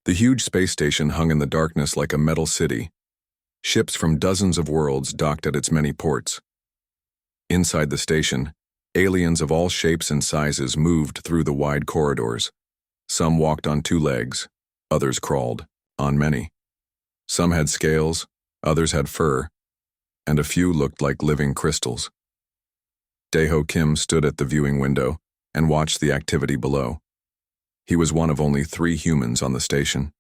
The huge space station hung in the darkness like a metal city. Ships from dozens of worlds docked at its many ports. Inside the station, aliens of all shapes and sizes moved through the wide corridors. Some walked on 2 legs, others crawled, on many. Some had scales, others had fur, and a few looked like living crystals. Daeho Kim stood at the viewing window and watched the activity below. He was one of only 3 humans on the station.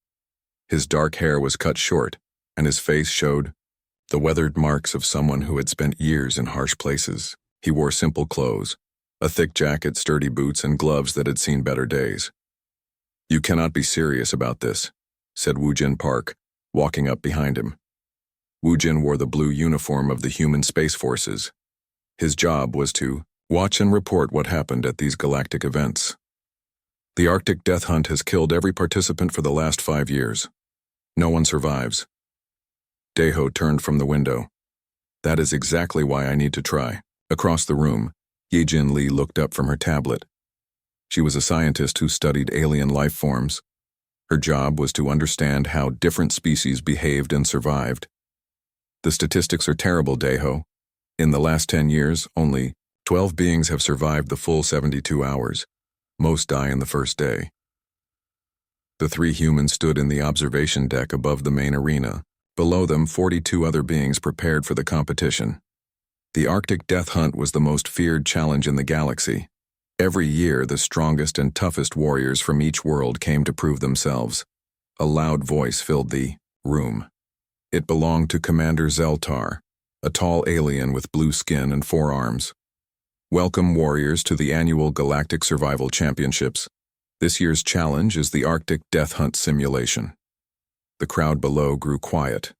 His dark hair was cut short, and his face showed the weathered marks of someone who had spent years in harsh places. He wore simple clothes, a thick jacket, sturdy boots, and gloves that had seen better days. "You cannot be serious about this," said Woojin Park, walking up behind him. Woojin wore the blue uniform of the human space forces. His job was to watch and report what happened at these galactic events. "The Arctic death hunt has killed every participant for the last 5 years. No one survives." Daeho turned from the window. "That is exactly why I need to try." Across the room, Yejin Lee looked up from her tablet. She was a scientist who studied alien life forms. Her job was to understand how different species behaved and survived. "The statistics are terrible, Daeho. In the last 10 years, only 12 beings have survived the full 72 hours. Most die in the first day." The 3 humans stood in the observation deck above the main arena. Below them, 42 other beings prepared for the competition. The Arctic death hunt was the most feared challenge in the galaxy. Every year, the strongest and toughest warriors from each world came to prove themselves. A loud voice filled the room. It belonged to Commander Zeltar, a tall alien with blue skin and 4 arms. "Welcome, warriors, to the annual Galactic Survival Championships. This year's challenge is the Arctic Death Hunt Simulation." The crowd below grew quiet.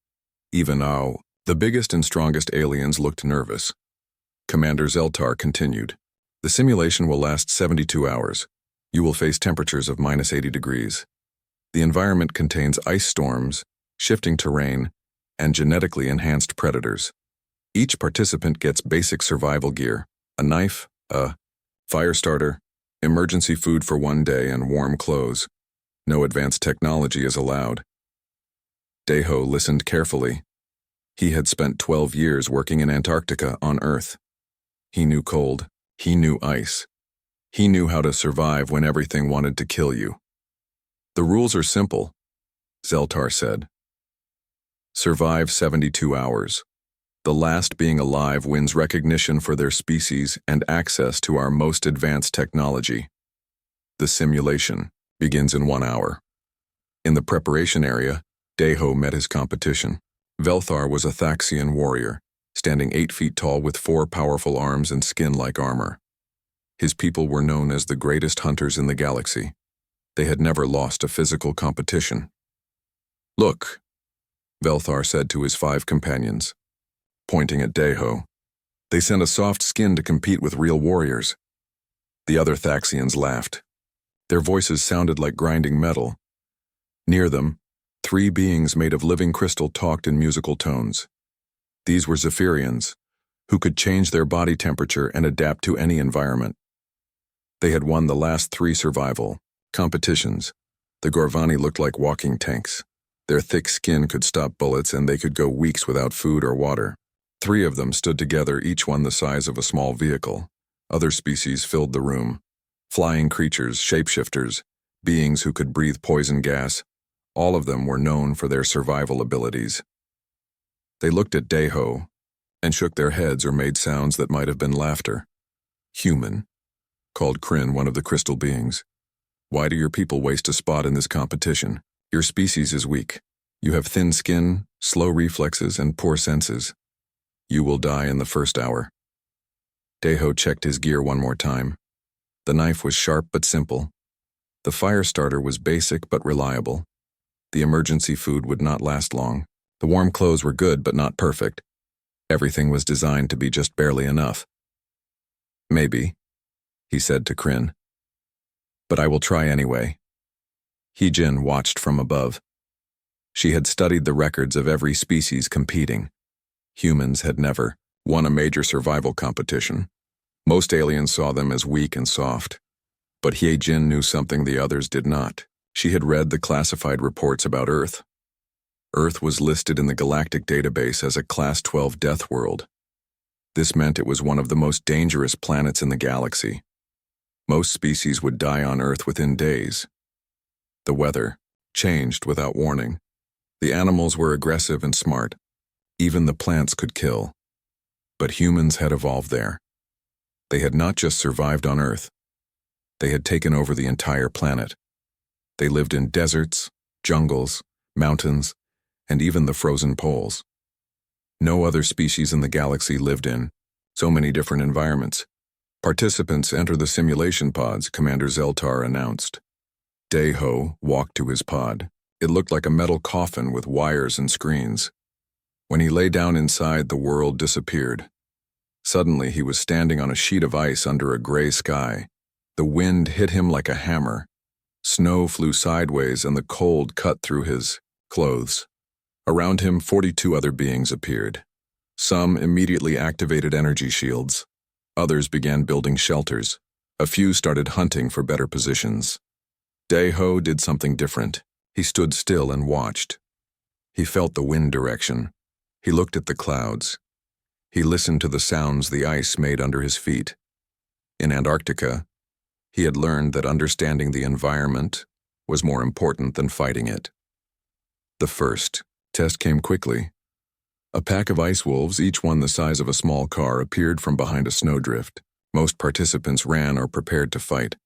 Even now, the biggest and strongest aliens looked nervous. Commander Zeltar continued. "The simulation will last 72 hours. You will face temperatures of -80 degrees. The environment contains ice storms, shifting terrain, and genetically enhanced predators. Each participant gets basic survival gear: a knife, a fire starter, emergency food for 1 day, and warm clothes. No advanced technology is allowed." Daeho listened carefully. He had spent 12 years working in Antarctica on Earth. He knew cold. He knew ice. He knew how to survive when everything wanted to kill you. "The rules are simple," Zeltar said. "Survive 72 hours. The last being alive wins recognition for their species and access to our most advanced technology. The simulation begins in 1 hour." In the preparation area, Daeho met his competition. Velthar was a Thaxian warrior, standing 8 feet tall with 4 powerful arms and skin like armor. His people were known as the greatest hunters in the galaxy. They had never lost a physical competition. "Look," Velthar said to his 5 companions, pointing at Daeho. "They sent a soft skin to compete with real warriors." The other Thaxians laughed. Their voices sounded like grinding metal. Near them, 3 beings made of living crystal talked in musical tones. These were Zephyrians, who could change their body temperature and adapt to any environment. They had won the last 3 survival competitions. The Gorvani looked like walking tanks. Their thick skin could stop bullets, and they could go weeks without food or water. 3 of them stood together, each one the size of a small vehicle. Other species filled the room. Flying creatures, shapeshifters, beings who could breathe poison gas. All of them were known for their survival abilities. They looked at Daeho and shook their heads or made sounds that might have been laughter. "Human," called Kryn, one of the crystal beings. "Why do your people waste a spot in this competition? Your species is weak. You have thin skin, slow reflexes, and poor senses. You will die in the first hour." Daeho checked his gear one more time. The knife was sharp but simple. The fire starter was basic but reliable. The emergency food would not last long. The warm clothes were good but not perfect. Everything was designed to be just barely enough. "Maybe," he said to Kryn. "But I will try anyway." Heejin watched from above. She had studied the records of every species competing. Humans had never won a major survival competition. Most aliens saw them as weak and soft. But Heejin knew something the others did not. She had read the classified reports about Earth. Earth was listed in the Galactic database as a Class 12 death world. This meant it was one of the most dangerous planets in the galaxy. Most species would die on Earth within days. The weather changed without warning. The animals were aggressive and smart. Even the plants could kill. But humans had evolved there. They had not just survived on Earth. They had taken over the entire planet. They lived in deserts, jungles, mountains, and even the frozen poles. No other species in the galaxy lived in so many different environments. Participants enter the simulation pods, Commander Zeltar announced. Daeho walked to his pod. It looked like a metal coffin with wires and screens. When he lay down inside, the world disappeared. Suddenly, he was standing on a sheet of ice under a gray sky. The wind hit him like a hammer. Snow flew sideways and the cold cut through his clothes. Around him, 42 other beings appeared. Some immediately activated energy shields. Others began building shelters. A few started hunting for better positions. Daeho did something different. He stood still and watched. He felt the wind direction. He looked at the clouds. He listened to the sounds the ice made under his feet. In Antarctica, he had learned that understanding the environment was more important than fighting it. The first test came quickly. A pack of ice wolves, each one the size of a small car, appeared from behind a snowdrift. Most participants ran or prepared to fight.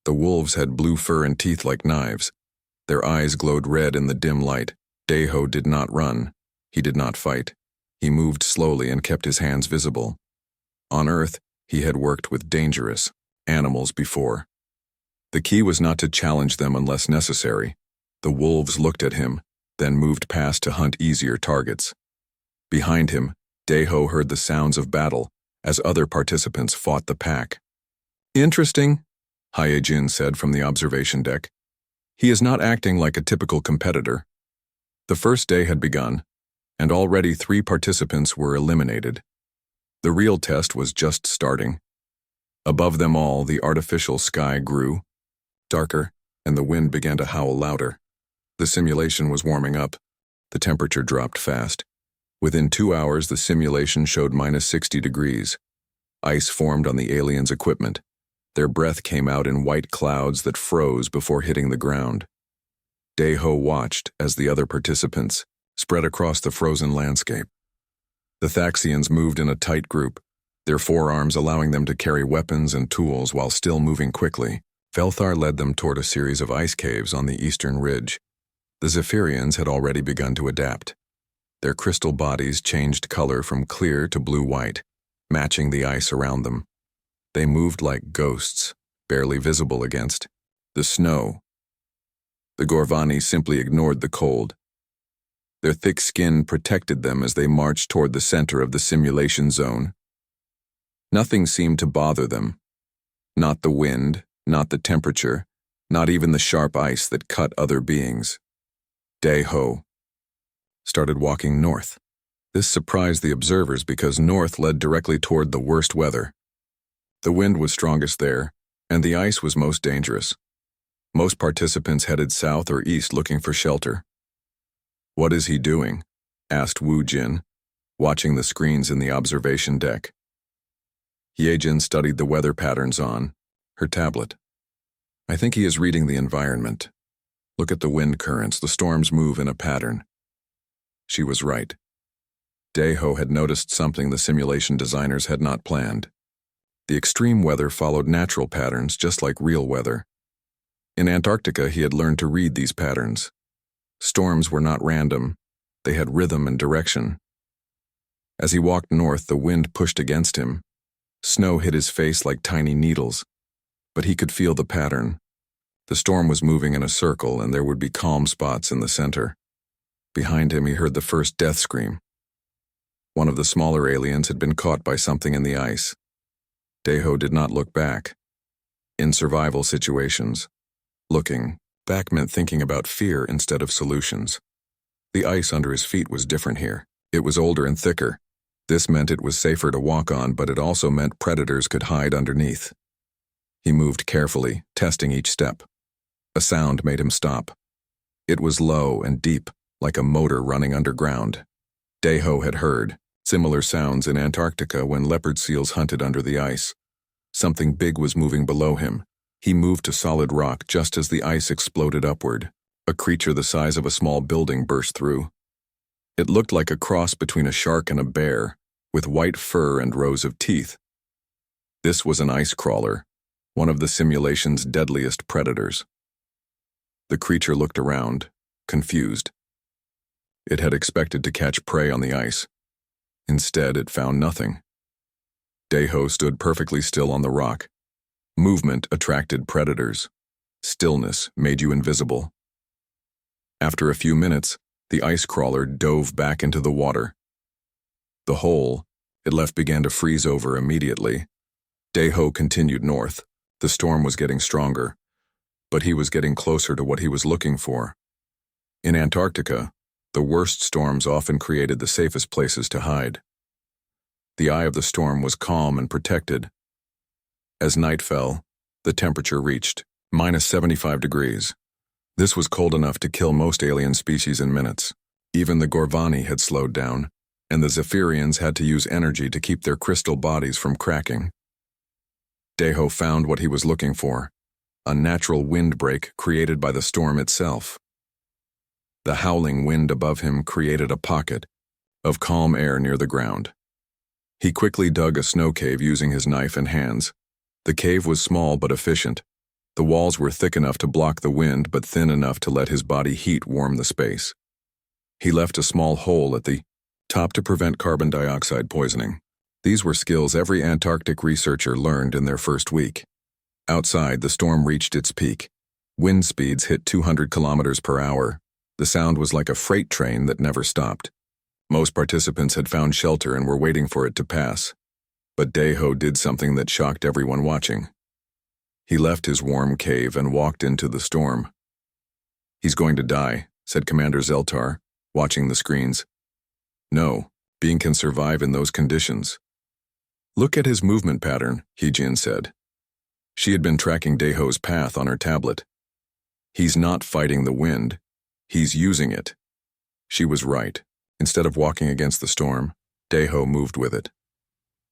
The wolves had blue fur and teeth like knives. Their eyes glowed red in the dim light. Daeho did not run. He did not fight. He moved slowly and kept his hands visible. On Earth, he had worked with dangerous animals before. The key was not to challenge them unless necessary. The wolves looked at him, then moved past to hunt easier targets. Behind him, Daeho heard the sounds of battle as other participants fought the pack. "Interesting," Hyejin said from the observation deck. "He is not acting like a typical competitor." The first day had begun, and already 3 participants were eliminated. The real test was just starting. Above them all, the artificial sky grew darker, and the wind began to howl louder. The simulation was warming up. The temperature dropped fast. Within 2 hours, the simulation showed -60 degrees. Ice formed on the aliens' equipment. Their breath came out in white clouds that froze before hitting the ground. Daeho watched as the other participants spread across the frozen landscape. The Thaxians moved in a tight group, their forearms allowing them to carry weapons and tools while still moving quickly. Velthar led them toward a series of ice caves on the eastern ridge. The Zephyrians had already begun to adapt. Their crystal bodies changed color from clear to blue-white, matching the ice around them. They moved like ghosts, barely visible against the snow. The Gorvani simply ignored the cold. Their thick skin protected them as they marched toward the center of the simulation zone. Nothing seemed to bother them. Not the wind, not the temperature, not even the sharp ice that cut other beings. Daeho started walking north. This surprised the observers because north led directly toward the worst weather. The wind was strongest there, and the ice was most dangerous. Most participants headed south or east looking for shelter. "What is he doing?" asked Wu Jin, watching the screens in the observation deck. Hyejin studied the weather patterns on her tablet. "I think he is reading the environment. Look at the wind currents. The storms move in a pattern." She was right. Daeho had noticed something the simulation designers had not planned. The extreme weather followed natural patterns just like real weather. In Antarctica, he had learned to read these patterns. Storms were not random. They had rhythm and direction. As he walked north, the wind pushed against him. Snow hit his face like tiny needles, but he could feel the pattern. The storm was moving in a circle, and there would be calm spots in the center. Behind him, he heard the first death scream. One of the smaller aliens had been caught by something in the ice. Daeho did not look back. In survival situations, looking back meant thinking about fear instead of solutions. The ice under his feet was different here. It was older and thicker. This meant it was safer to walk on, but it also meant predators could hide underneath. He moved carefully, testing each step. A sound made him stop. It was low and deep, like a motor running underground. Deho had heard similar sounds in Antarctica when leopard seals hunted under the ice. Something big was moving below him. He moved to solid rock just as the ice exploded upward. A creature the size of a small building burst through. It looked like a cross between a shark and a bear, with white fur and rows of teeth. This was an ice crawler, one of the simulation's deadliest predators. The creature looked around, confused. It had expected to catch prey on the ice. Instead, it found nothing. Deho stood perfectly still on the rock. Movement attracted predators. Stillness made you invisible. After a few minutes, the ice crawler dove back into the water. The hole it left began to freeze over immediately. Deho continued north. The storm was getting stronger, but he was getting closer to what he was looking for. In Antarctica, the worst storms often created the safest places to hide. The eye of the storm was calm and protected. As night fell, the temperature reached -75 degrees. This was cold enough to kill most alien species in minutes. Even the Gorvani had slowed down, and the Zephyrians had to use energy to keep their crystal bodies from cracking. Deho found what he was looking for, a natural windbreak created by the storm itself. The howling wind above him created a pocket of calm air near the ground. He quickly dug a snow cave using his knife and hands. The cave was small but efficient. The walls were thick enough to block the wind but thin enough to let his body heat warm the space. He left a small hole at the top to prevent carbon dioxide poisoning. These were skills every Antarctic researcher learned in their first week. Outside, the storm reached its peak. Wind speeds hit 200 kilometers per hour. The sound was like a freight train that never stopped. Most participants had found shelter and were waiting for it to pass. But Deho did something that shocked everyone watching. He left his warm cave and walked into the storm. "He's going to die," said Commander Zeltar, watching the screens. "No, being can survive in those conditions." "Look at his movement pattern," Hee-Jin said. She had been tracking Deho's path on her tablet. "He's not fighting the wind. He's using it." She was right. Instead of walking against the storm, Deho moved with it.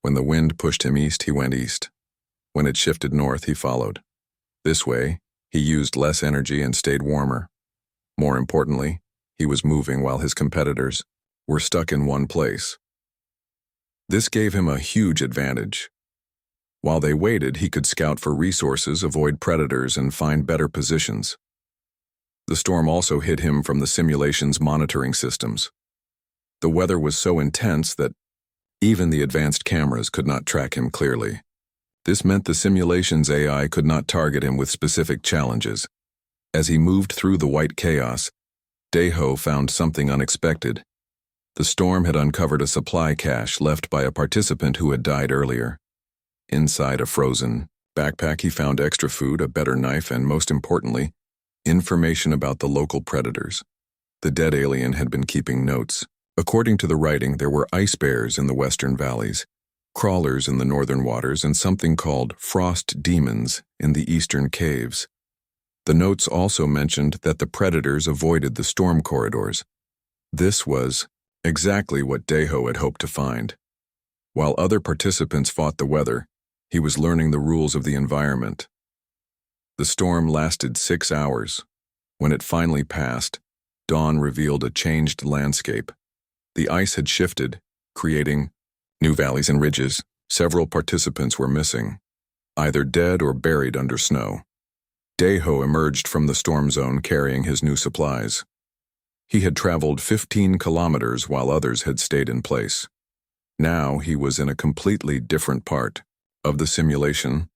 When the wind pushed him east, he went east. When it shifted north, he followed. This way, he used less energy and stayed warmer. More importantly, he was moving while his competitors were stuck in one place. This gave him a huge advantage. While they waited, he could scout for resources, avoid predators, and find better positions. The storm also hid him from the simulation's monitoring systems. The weather was so intense that even the advanced cameras could not track him clearly. This meant the simulation's AI could not target him with specific challenges. As he moved through the white chaos, Deho found something unexpected. The storm had uncovered a supply cache left by a participant who had died earlier. Inside a frozen backpack, he found extra food, a better knife, and most importantly, information about the local predators. The dead alien had been keeping notes. According to the writing, there were ice bears in the western valleys, crawlers in the northern waters, and something called frost demons in the eastern caves. The notes also mentioned that the predators avoided the storm corridors. This was exactly what Deho had hoped to find. While other participants fought the weather, he was learning the rules of the environment. The storm lasted 6 hours. When it finally passed, dawn revealed a changed landscape. The ice had shifted, creating new valleys and ridges. Several participants were missing, either dead or buried under snow. Deho emerged from the storm zone carrying his new supplies. He had traveled 15 kilometers while others had stayed in place. Now he was in a completely different part of the simulation,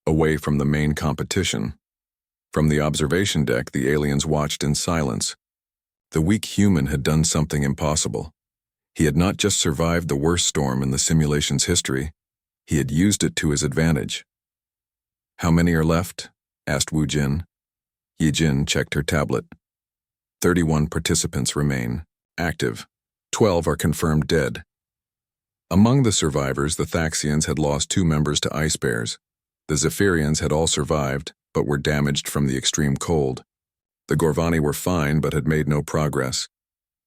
away from the main competition. From the observation deck, the aliens watched in silence. The weak human had done something impossible. He had not just survived the worst storm in the simulation's history, he had used it to his advantage. "How many are left?" asked Wu Jin. Yi Jin checked her tablet. 31 participants remain active. 12 are confirmed dead. Among the survivors, the Thaxians had lost 2 members to ice bears. The Zephyrians had all survived, but were damaged from the extreme cold. The Gorvani were fine but had made no progress,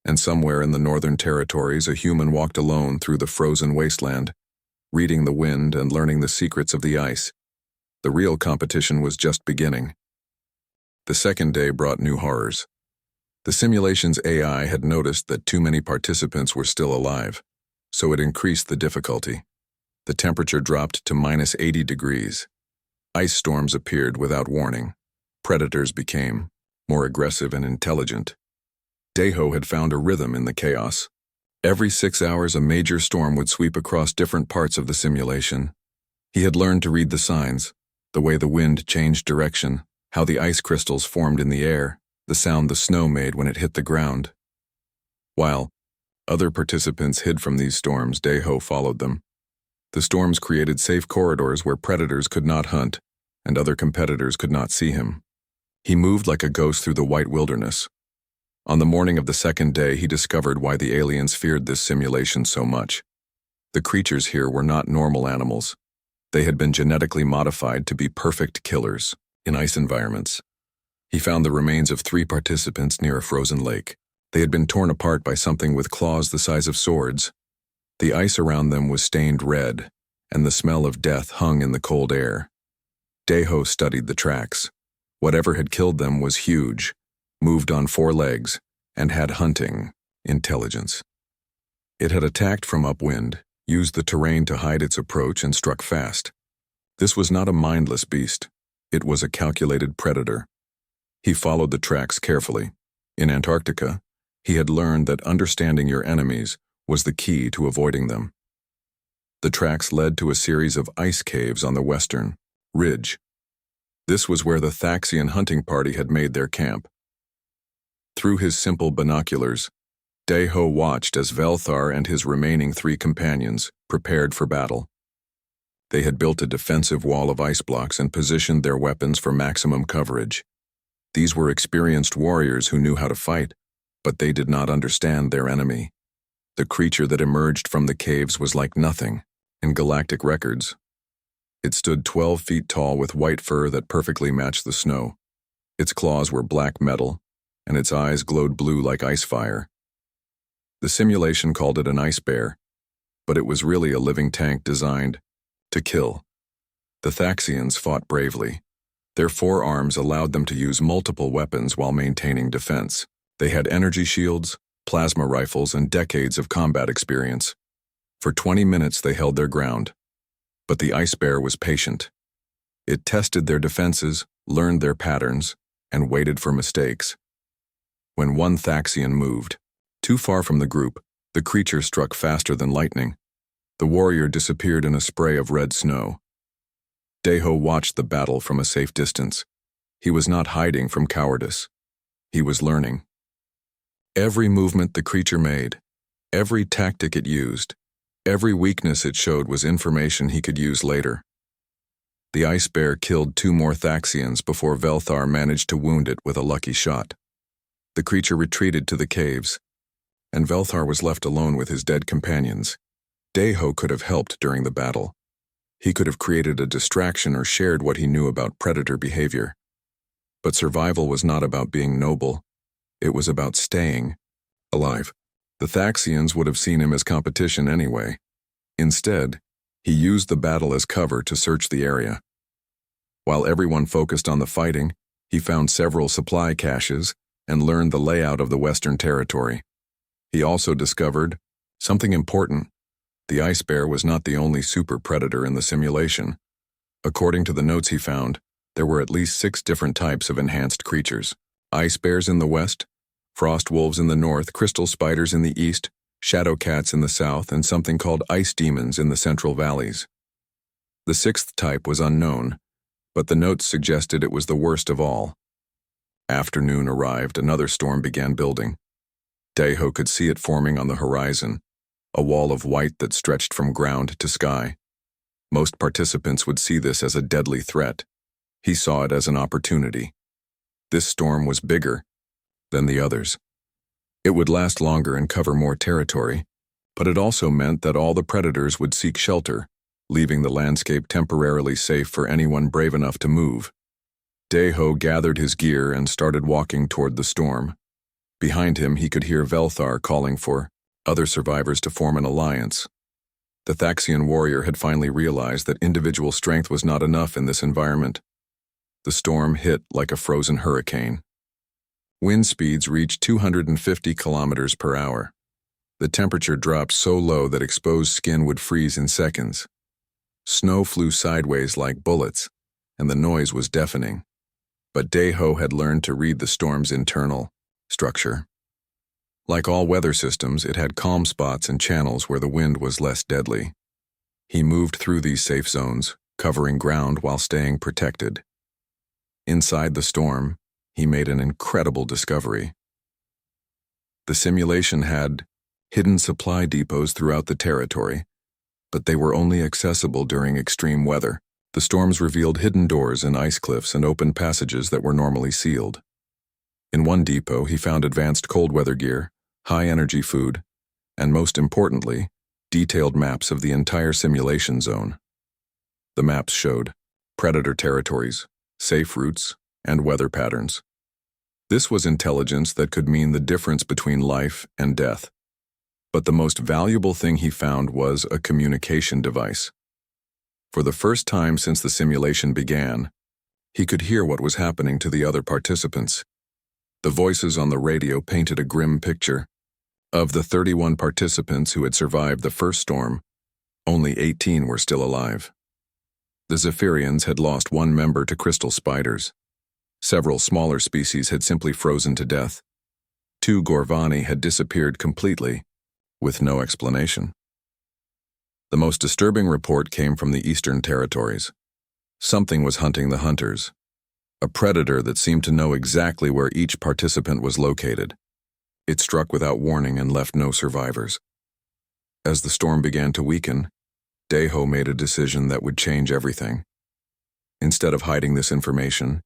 and somewhere in the northern territories a human walked alone through the frozen wasteland, reading the wind and learning the secrets of the ice. The real competition was just beginning. The second day brought new horrors. The simulation's AI had noticed that too many participants were still alive, so it increased the difficulty. The temperature dropped to -80 degrees. Ice storms appeared without warning. Predators became more aggressive and intelligent. Deho had found a rhythm in the chaos. Every 6 hours a major storm would sweep across different parts of the simulation. He had learned to read the signs, the way the wind changed direction, how the ice crystals formed in the air, the sound the snow made when it hit the ground. While other participants hid from these storms, Deho followed them. The storms created safe corridors where predators could not hunt, and other competitors could not see him. He moved like a ghost through the white wilderness. On the morning of the second day, he discovered why the aliens feared this simulation so much. The creatures here were not normal animals. They had been genetically modified to be perfect killers in ice environments. He found the remains of 3 participants near a frozen lake. They had been torn apart by something with claws the size of swords. The ice around them was stained red, and the smell of death hung in the cold air. Deho studied the tracks. Whatever had killed them was huge, moved on 4 legs, and had hunting intelligence. It had attacked from upwind, used the terrain to hide its approach, and struck fast. This was not a mindless beast. It was a calculated predator. He followed the tracks carefully. In Antarctica, he had learned that understanding your enemies was the key to avoiding them. The tracks led to a series of ice caves on the western ridge. This was where the Thaxian hunting party had made their camp. Through his simple binoculars, Deho watched as Velthar and his remaining 3 companions prepared for battle. They had built a defensive wall of ice blocks and positioned their weapons for maximum coverage. These were experienced warriors who knew how to fight, but they did not understand their enemy. The creature that emerged from the caves was like nothing in galactic records. It stood 12 feet tall with white fur that perfectly matched the snow. Its claws were black metal, and its eyes glowed blue like ice fire. The simulation called it an ice bear, but it was really a living tank designed to kill. The Thaxians fought bravely. Their 4 arms allowed them to use multiple weapons while maintaining defense. They had energy shields, plasma rifles, and decades of combat experience. For 20 minutes they held their ground. But the ice bear was patient. It tested their defenses, learned their patterns, and waited for mistakes. When one Thaxian moved too far from the group, the creature struck faster than lightning. The warrior disappeared in a spray of red snow. Deho watched the battle from a safe distance. He was not hiding from cowardice. He was learning. Every movement the creature made, every tactic it used, every weakness it showed was information he could use later. The ice bear killed 2 more Thaxians before Velthar managed to wound it with a lucky shot. The creature retreated to the caves, and Velthar was left alone with his dead companions. Deho could have helped during the battle. He could have created a distraction or shared what he knew about predator behavior. But survival was not about being noble. It was about staying alive. The Thaxians would have seen him as competition anyway. Instead, he used the battle as cover to search the area. While everyone focused on the fighting, he found several supply caches and learned the layout of the Western Territory. He also discovered something important. The ice bear was not the only super predator in the simulation. According to the notes he found, there were at least 6 different types of enhanced creatures. Ice bears in the west, frost wolves in the north, crystal spiders in the east, shadow cats in the south, and something called ice demons in the central valleys. The 6th type was unknown, but the notes suggested it was the worst of all. Afternoon arrived, another storm began building. Deho could see it forming on the horizon, a wall of white that stretched from ground to sky. Most participants would see this as a deadly threat. He saw it as an opportunity. This storm was bigger than the others. It would last longer and cover more territory, but it also meant that all the predators would seek shelter, leaving the landscape temporarily safe for anyone brave enough to move. Deho gathered his gear and started walking toward the storm. Behind him, he could hear Velthar calling for other survivors to form an alliance. The Thaxian warrior had finally realized that individual strength was not enough in this environment. The storm hit like a frozen hurricane. Wind speeds reached 250 kilometers per hour. The temperature dropped so low that exposed skin would freeze in seconds. Snow flew sideways like bullets, and the noise was deafening. But Deho had learned to read the storm's internal structure. Like all weather systems, it had calm spots and channels where the wind was less deadly. He moved through these safe zones, covering ground while staying protected. Inside the storm, he made an incredible discovery. The simulation had hidden supply depots throughout the territory, but they were only accessible during extreme weather. The storms revealed hidden doors in ice cliffs and open passages that were normally sealed. In one depot, he found advanced cold weather gear, high-energy food, and most importantly, detailed maps of the entire simulation zone. The maps showed predator territories, safe routes, and weather patterns. This was intelligence that could mean the difference between life and death. But the most valuable thing he found was a communication device. For the first time since the simulation began, he could hear what was happening to the other participants. The voices on the radio painted a grim picture. Of the 31 participants who had survived the first storm, only 18 were still alive. The Zephyrians had lost one member to crystal spiders. Several smaller species had simply frozen to death. 2 Gorvani had disappeared completely, with no explanation. The most disturbing report came from the Eastern Territories. Something was hunting the hunters. A predator that seemed to know exactly where each participant was located. It struck without warning and left no survivors. As the storm began to weaken, Deho made a decision that would change everything. Instead of hiding this information,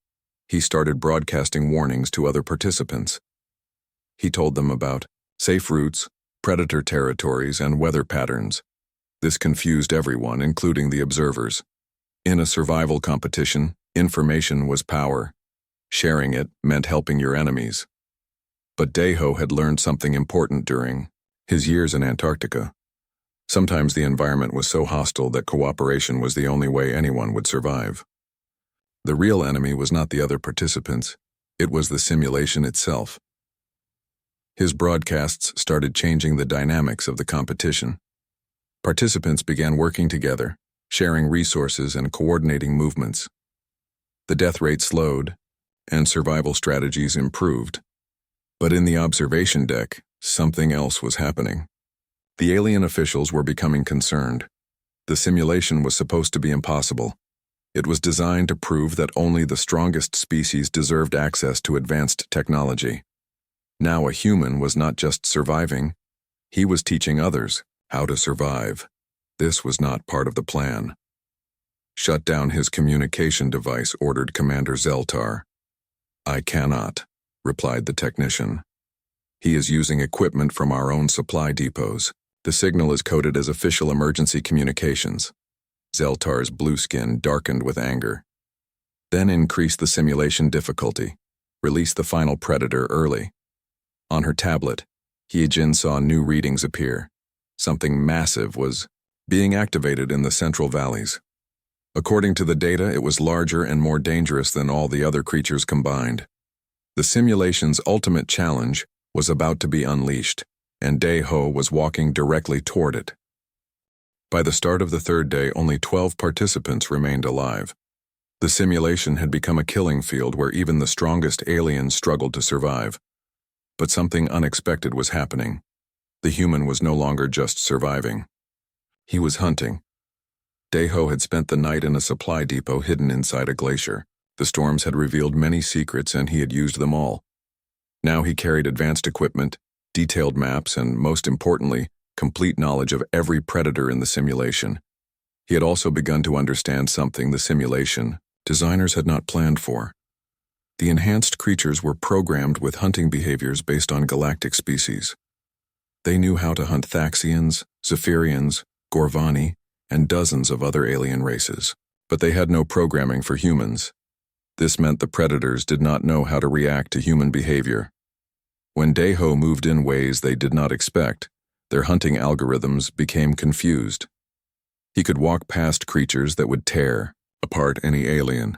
he started broadcasting warnings to other participants. He told them about safe routes, predator territories, and weather patterns. This confused everyone, including the observers. In a survival competition, information was power. Sharing it meant helping your enemies. But Deho had learned something important during his years in Antarctica. Sometimes the environment was so hostile that cooperation was the only way anyone would survive. The real enemy was not the other participants, it was the simulation itself. His broadcasts started changing the dynamics of the competition. Participants began working together, sharing resources and coordinating movements. The death rate slowed, and survival strategies improved. But in the observation deck, something else was happening. The alien officials were becoming concerned. The simulation was supposed to be impossible. It was designed to prove that only the strongest species deserved access to advanced technology. Now a human was not just surviving, he was teaching others how to survive. This was not part of the plan. "Shut down his communication device," ordered Commander Zeltar. "I cannot," replied the technician. "He is using equipment from our own supply depots. The signal is coded as official emergency communications." Zeltar's blue skin darkened with anger. "Then increase the simulation difficulty. Release the final predator early." On her tablet, Hyejin saw new readings appear. Something massive was being activated in the central valleys. According to the data, it was larger and more dangerous than all the other creatures combined. The simulation's ultimate challenge was about to be unleashed, and Deho was walking directly toward it. By the start of the third day, only 12 participants remained alive. The simulation had become a killing field where even the strongest aliens struggled to survive. But something unexpected was happening. The human was no longer just surviving. He was hunting. Deho had spent the night in a supply depot hidden inside a glacier. The storms had revealed many secrets and he had used them all. Now he carried advanced equipment, detailed maps, and most importantly, complete knowledge of every predator in the simulation. He had also begun to understand something the simulation designers had not planned for. The enhanced creatures were programmed with hunting behaviors based on galactic species. They knew how to hunt Thaxians, Zephyrians, Gorvani, and dozens of other alien races. But they had no programming for humans. This meant the predators did not know how to react to human behavior. When Daeho moved in ways they did not expect, their hunting algorithms became confused. He could walk past creatures that would tear apart any alien.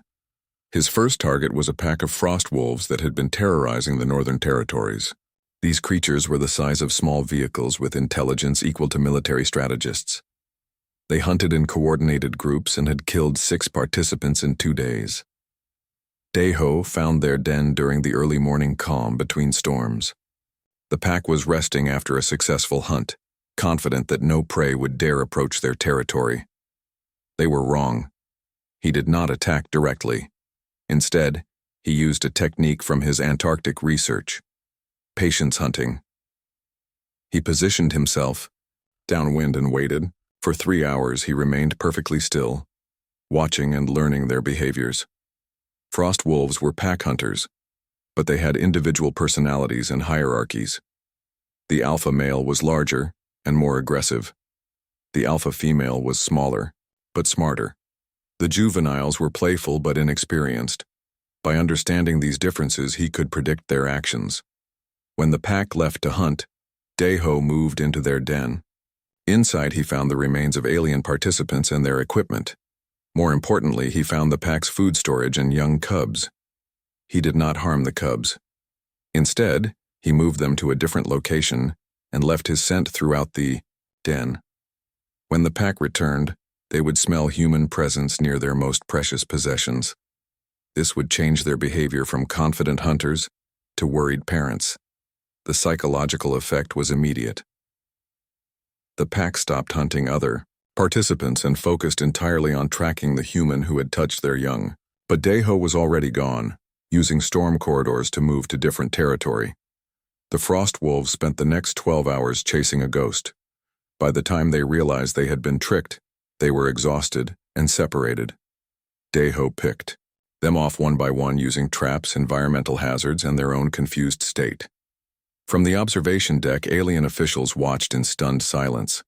His first target was a pack of frost wolves that had been terrorizing the Northern Territories. These creatures were the size of small vehicles with intelligence equal to military strategists. They hunted in coordinated groups and had killed 6 participants in 2 days. Daeho found their den during the early morning calm between storms. The pack was resting after a successful hunt, confident that no prey would dare approach their territory. They were wrong. He did not attack directly. Instead, he used a technique from his Antarctic research: patience hunting. He positioned himself downwind and waited. For 3 hours he remained perfectly still, watching and learning their behaviors. Frost wolves were pack hunters, but they had individual personalities and hierarchies. The alpha male was larger and more aggressive. The alpha female was smaller, but smarter. The juveniles were playful but inexperienced. By understanding these differences, he could predict their actions. When the pack left to hunt, Daeho moved into their den. Inside, he found the remains of alien participants and their equipment. More importantly, he found the pack's food storage and young cubs. He did not harm the cubs. Instead, he moved them to a different location and left his scent throughout the den. When the pack returned, they would smell human presence near their most precious possessions. This would change their behavior from confident hunters to worried parents. The psychological effect was immediate. The pack stopped hunting other participants and focused entirely on tracking the human who had touched their young. But Daeho was already gone, using storm corridors to move to different territory. The frost wolves spent the next 12 hours chasing a ghost. By the time they realized they had been tricked, they were exhausted and separated. Daeho picked them off one by one using traps, environmental hazards, and their own confused state. From the observation deck, alien officials watched in stunned silence.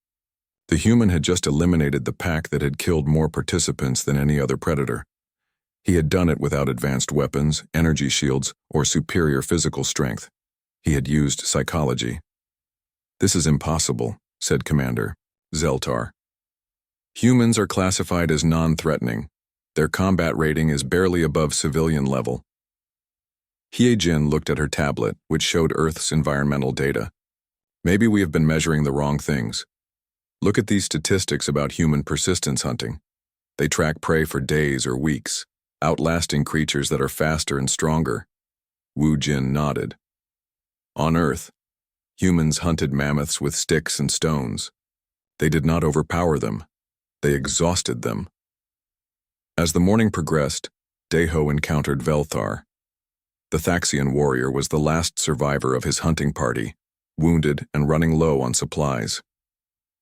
The human had just eliminated the pack that had killed more participants than any other predator. He had done it without advanced weapons, energy shields, or superior physical strength. He had used psychology. "This is impossible," said Commander Zeltar. "Humans are classified as non-threatening. Their combat rating is barely above civilian level." Hye-jin looked at her tablet, which showed Earth's environmental data. "Maybe we have been measuring the wrong things. Look at these statistics about human persistence hunting. They track prey for days or weeks, outlasting creatures that are faster and stronger." Wu Jin nodded. "On Earth, humans hunted mammoths with sticks and stones. They did not overpower them. They exhausted them." As the morning progressed, Daeho encountered Velthar. The Thaxian warrior was the last survivor of his hunting party, wounded and running low on supplies.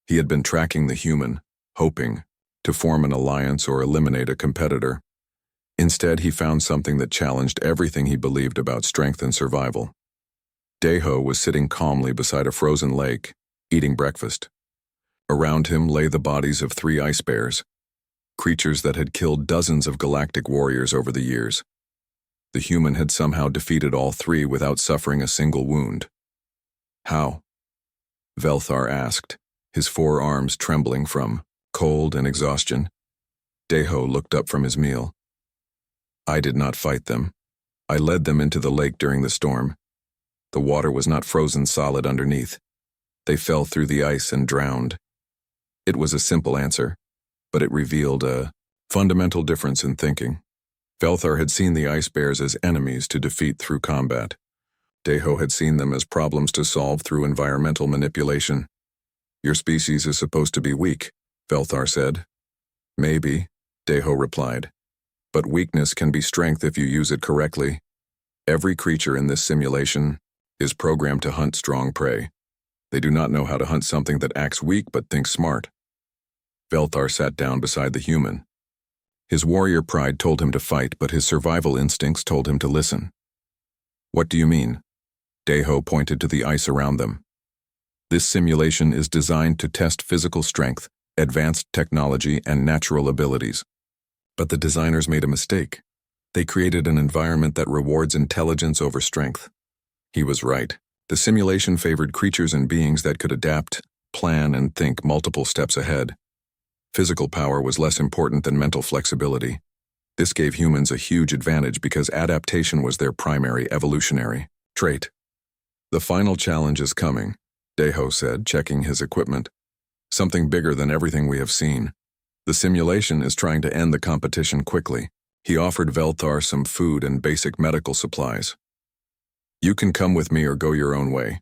He had been tracking the human, hoping to form an alliance or eliminate a competitor. Instead, he found something that challenged everything he believed about strength and survival. Daeho was sitting calmly beside a frozen lake, eating breakfast. Around him lay the bodies of 3 ice bears, creatures that had killed dozens of galactic warriors over the years. The human had somehow defeated all 3 without suffering a single wound. "How?" Velthar asked, his 4 arms trembling from cold and exhaustion. Daeho looked up from his meal. "I did not fight them. I led them into the lake during the storm. The water was not frozen solid underneath. They fell through the ice and drowned." It was a simple answer, but it revealed a fundamental difference in thinking. Velthar had seen the ice bears as enemies to defeat through combat. Daeho had seen them as problems to solve through environmental manipulation. "Your species is supposed to be weak," Velthar said. "Maybe," Daeho replied. "But weakness can be strength if you use it correctly. Every creature in this simulation is programmed to hunt strong prey. They do not know how to hunt something that acts weak but thinks smart." Velthar sat down beside the human. His warrior pride told him to fight, but his survival instincts told him to listen. "What do you mean?" Daeho pointed to the ice around them. "This simulation is designed to test physical strength, advanced technology, and natural abilities. But the designers made a mistake. They created an environment that rewards intelligence over strength. He was right. The simulation favored creatures and beings that could adapt, plan, and think multiple steps ahead. Physical power was less important than mental flexibility. This gave humans a huge advantage because adaptation was their primary evolutionary trait. The final challenge is coming, Deho said, checking his equipment. Something bigger than everything we have seen. The simulation is trying to end the competition quickly. He offered Velthar some food and basic medical supplies. You can come with me or go your own way.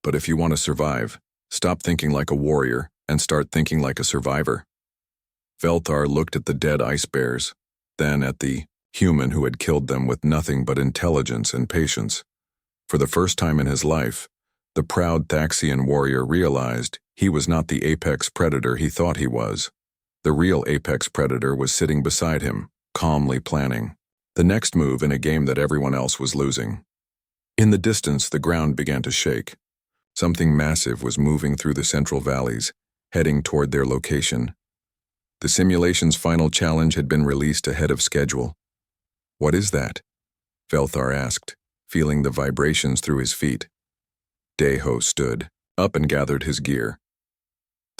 But if you want to survive, stop thinking like a warrior and start thinking like a survivor. Velthar looked at the dead ice bears, then at the human who had killed them with nothing but intelligence and patience. For the first time in his life, the proud Thaxian warrior realized he was not the apex predator he thought he was. The real apex predator was sitting beside him, calmly planning the next move in a game that everyone else was losing. In the distance, the ground began to shake. Something massive was moving through the central valleys, heading toward their location. The simulation's final challenge had been released ahead of schedule. What is that? Velthar asked, feeling the vibrations through his feet. Deho stood up and gathered his gear.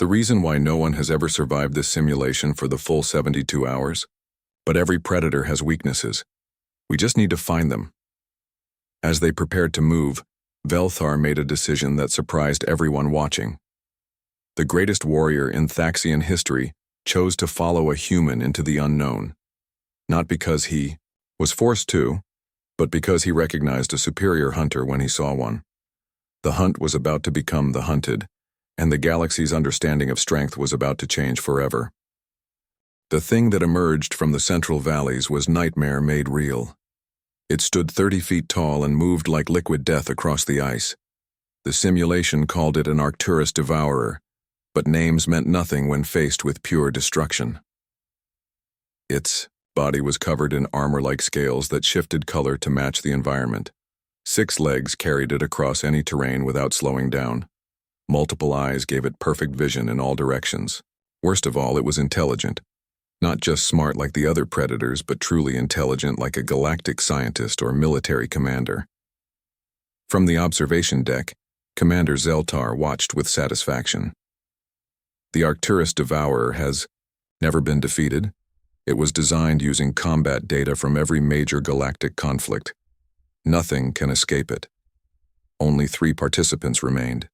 The reason why no one has ever survived this simulation for the full 72 hours? But every predator has weaknesses. We just need to find them. As they prepared to move, Velthar made a decision that surprised everyone watching. The greatest warrior in Thaxian history chose to follow a human into the unknown. Not because he was forced to, but because he recognized a superior hunter when he saw one. The hunt was about to become the hunted, and the galaxy's understanding of strength was about to change forever. The thing that emerged from the central valleys was nightmare made real. It stood 30 feet tall and moved like liquid death across the ice. The simulation called it an Arcturus devourer, but names meant nothing when faced with pure destruction. Its body was covered in armor-like scales that shifted color to match the environment. 6 legs carried it across any terrain without slowing down. Multiple eyes gave it perfect vision in all directions. Worst of all, it was intelligent. Not just smart like the other predators, but truly intelligent like a galactic scientist or military commander. From the observation deck, Commander Zeltar watched with satisfaction. The Arcturus Devourer has never been defeated. It was designed using combat data from every major galactic conflict. Nothing can escape it. Only 3 participants remained: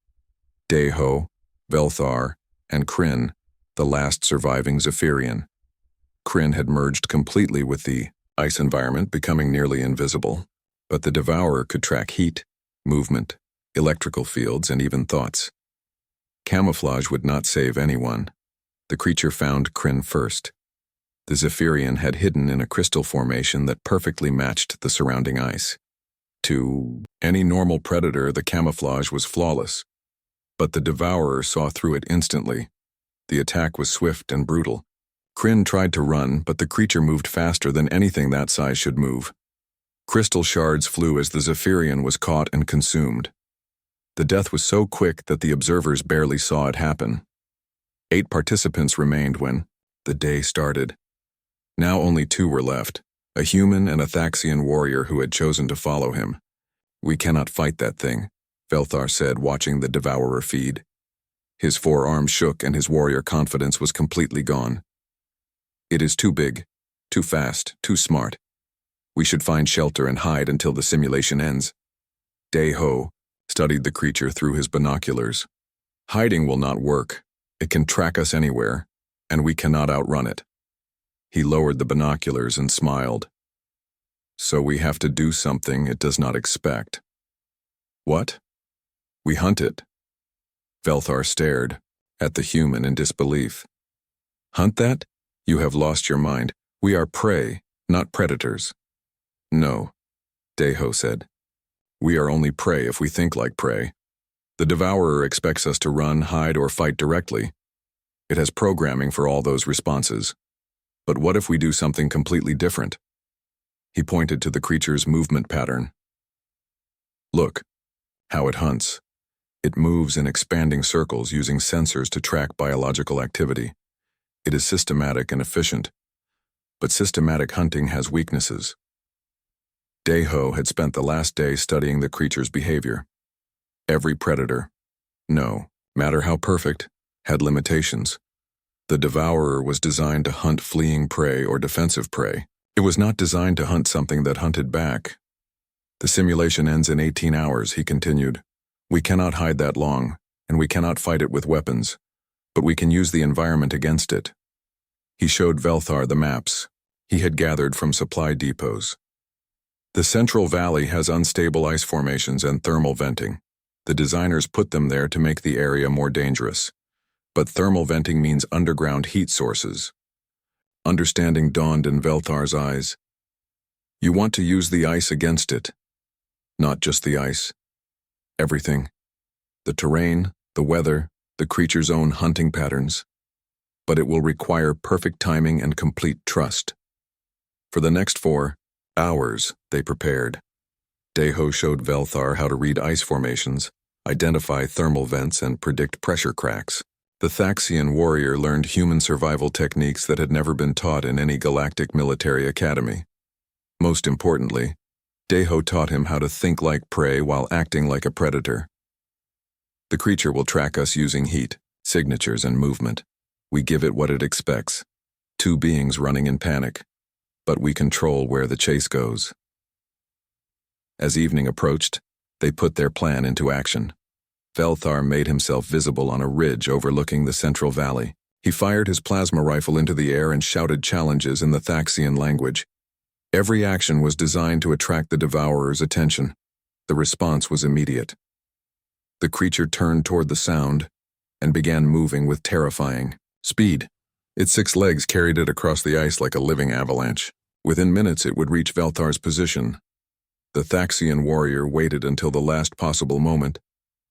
Deho, Velthar, and Kryn, the last surviving Zephyrian. Kryn had merged completely with the ice environment, becoming nearly invisible, but the Devourer could track heat, movement, electrical fields, and even thoughts. Camouflage would not save anyone. The creature found Kryn first. The Zephyrian had hidden in a crystal formation that perfectly matched the surrounding ice. To any normal predator, the camouflage was flawless, but the Devourer saw through it instantly. The attack was swift and brutal. Kryn tried to run, but the creature moved faster than anything that size should move. Crystal shards flew as the Zephyrian was caught and consumed. The death was so quick that the observers barely saw it happen. 8 participants remained when the day started. Now only 2 were left, a human and a Thaxian warrior who had chosen to follow him. We cannot fight that thing, Velthar said, watching the Devourer feed. His forearms shook and his warrior confidence was completely gone. It is too big, too fast, too smart. We should find shelter and hide until the simulation ends. Deho studied the creature through his binoculars. Hiding will not work. It can track us anywhere, and we cannot outrun it. He lowered the binoculars and smiled. So we have to do something it does not expect. What? We hunt it. Velthar stared at the human in disbelief. Hunt that? You have lost your mind. We are prey, not predators. No, Deho said. We are only prey if we think like prey. The Devourer expects us to run, hide, or fight directly. It has programming for all those responses. But what if we do something completely different? He pointed to the creature's movement pattern. Look, how it hunts. It moves in expanding circles using sensors to track biological activity. It is systematic and efficient. But systematic hunting has weaknesses. Daeho had spent the last day studying the creature's behavior. Every predator, no matter how perfect, had limitations. The devourer was designed to hunt fleeing prey or defensive prey. It was not designed to hunt something that hunted back. The simulation ends in 18 hours, he continued. We cannot hide that long, and we cannot fight it with weapons, but we can use the environment against it. He showed Velthar the maps he had gathered from supply depots. The Central Valley has unstable ice formations and thermal venting. The designers put them there to make the area more dangerous. But thermal venting means underground heat sources. Understanding dawned in Velthar's eyes. You want to use the ice against it. Not just the ice. Everything. The terrain, the weather, the creature's own hunting patterns. But it will require perfect timing and complete trust. For the next 4 hours, they prepared. Daeho showed Velthar how to read ice formations, identify thermal vents, and predict pressure cracks. The Thaxian warrior learned human survival techniques that had never been taught in any galactic military academy. Most importantly, Daeho taught him how to think like prey while acting like a predator. The creature will track us using heat, signatures, and movement. We give it what it expects. 2 beings running in panic. But we control where the chase goes. As evening approached, they put their plan into action. Velthar made himself visible on a ridge overlooking the Central Valley. He fired his plasma rifle into the air and shouted challenges in the Thaxian language. Every action was designed to attract the devourer's attention. The response was immediate. The creature turned toward the sound and began moving with terrifying speed. Its 6 legs carried it across the ice like a living avalanche. Within minutes it would reach Velthar's position. The Thaxian warrior waited until the last possible moment,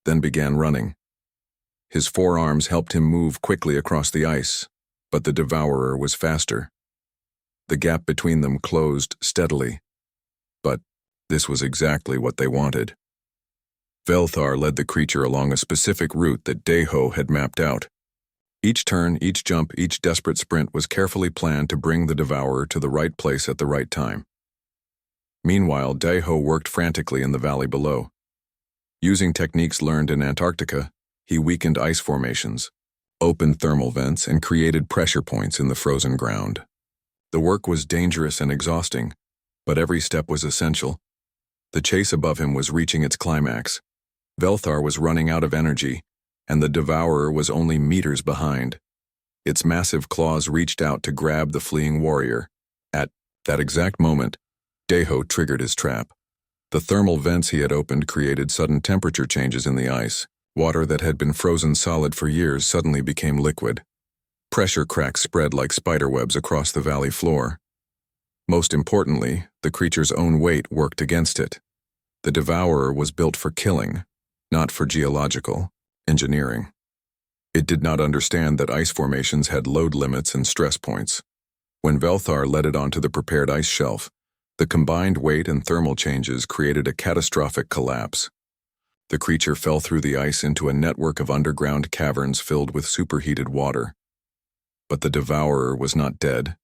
then began running. His forearms helped him move quickly across the ice, but the devourer was faster. The gap between them closed steadily. But this was exactly what they wanted. Velthar led the creature along a specific route that Daeho had mapped out. Each turn, each jump, each desperate sprint was carefully planned to bring the devourer to the right place at the right time. Meanwhile, Daeho worked frantically in the valley below. Using techniques learned in Antarctica, he weakened ice formations, opened thermal vents, and created pressure points in the frozen ground. The work was dangerous and exhausting, but every step was essential. The chase above him was reaching its climax. Velthar was running out of energy, and the devourer was only meters behind. Its massive claws reached out to grab the fleeing warrior. At that exact moment, Daeho triggered his trap. The thermal vents he had opened created sudden temperature changes in the ice. Water that had been frozen solid for years suddenly became liquid. Pressure cracks spread like spiderwebs across the valley floor. Most importantly, the creature's own weight worked against it. The devourer was built for killing, not for geological engineering. It did not understand that ice formations had load limits and stress points. When Velthar led it onto the prepared ice shelf, the combined weight and thermal changes created a catastrophic collapse. The creature fell through the ice into a network of underground caverns filled with superheated water. But the devourer was not dead.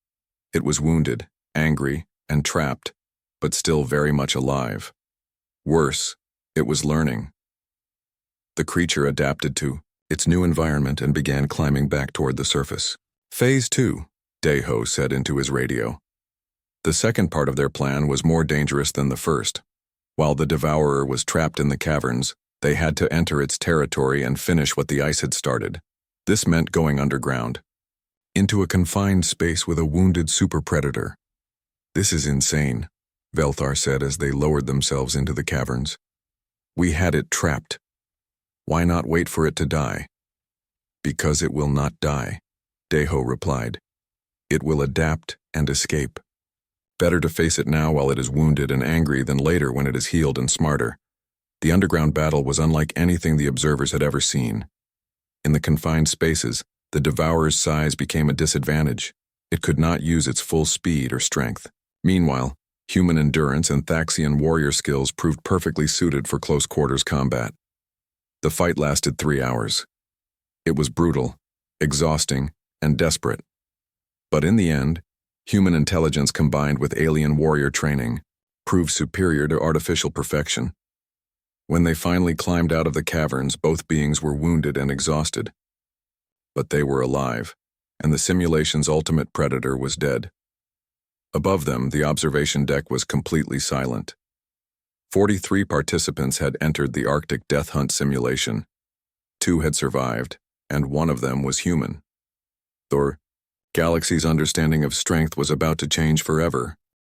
It was wounded, angry, and trapped, but still very much alive. Worse, it was learning. The creature adapted to its new environment and began climbing back toward the surface. Phase 2, Daeho said into his radio. The second part of their plan was more dangerous than the first. While the devourer was trapped in the caverns, they had to enter its territory and finish what the ice had started. This meant going underground, into a confined space with a wounded super predator. This is insane, Velthar said as they lowered themselves into the caverns. We had it trapped. Why not wait for it to die? Because it will not die, Daeho replied. It will adapt and escape. Better to face it now while it is wounded and angry than later when it is healed and smarter. The underground battle was unlike anything the observers had ever seen. In the confined spaces, the devourer's size became a disadvantage. It could not use its full speed or strength. Meanwhile, human endurance and Thaxian warrior skills proved perfectly suited for close-quarters combat. The fight lasted 3 hours. It was brutal, exhausting, and desperate. But in the end, human intelligence combined with alien warrior training proved superior to artificial perfection. When they finally climbed out of the caverns, both beings were wounded and exhausted. But they were alive, and the simulation's ultimate predator was dead. Above them, the observation deck was completely silent. 43 participants had entered the Arctic death hunt simulation. 2 had survived, and 1 of them was human. The galaxy's understanding of strength was about to change forever.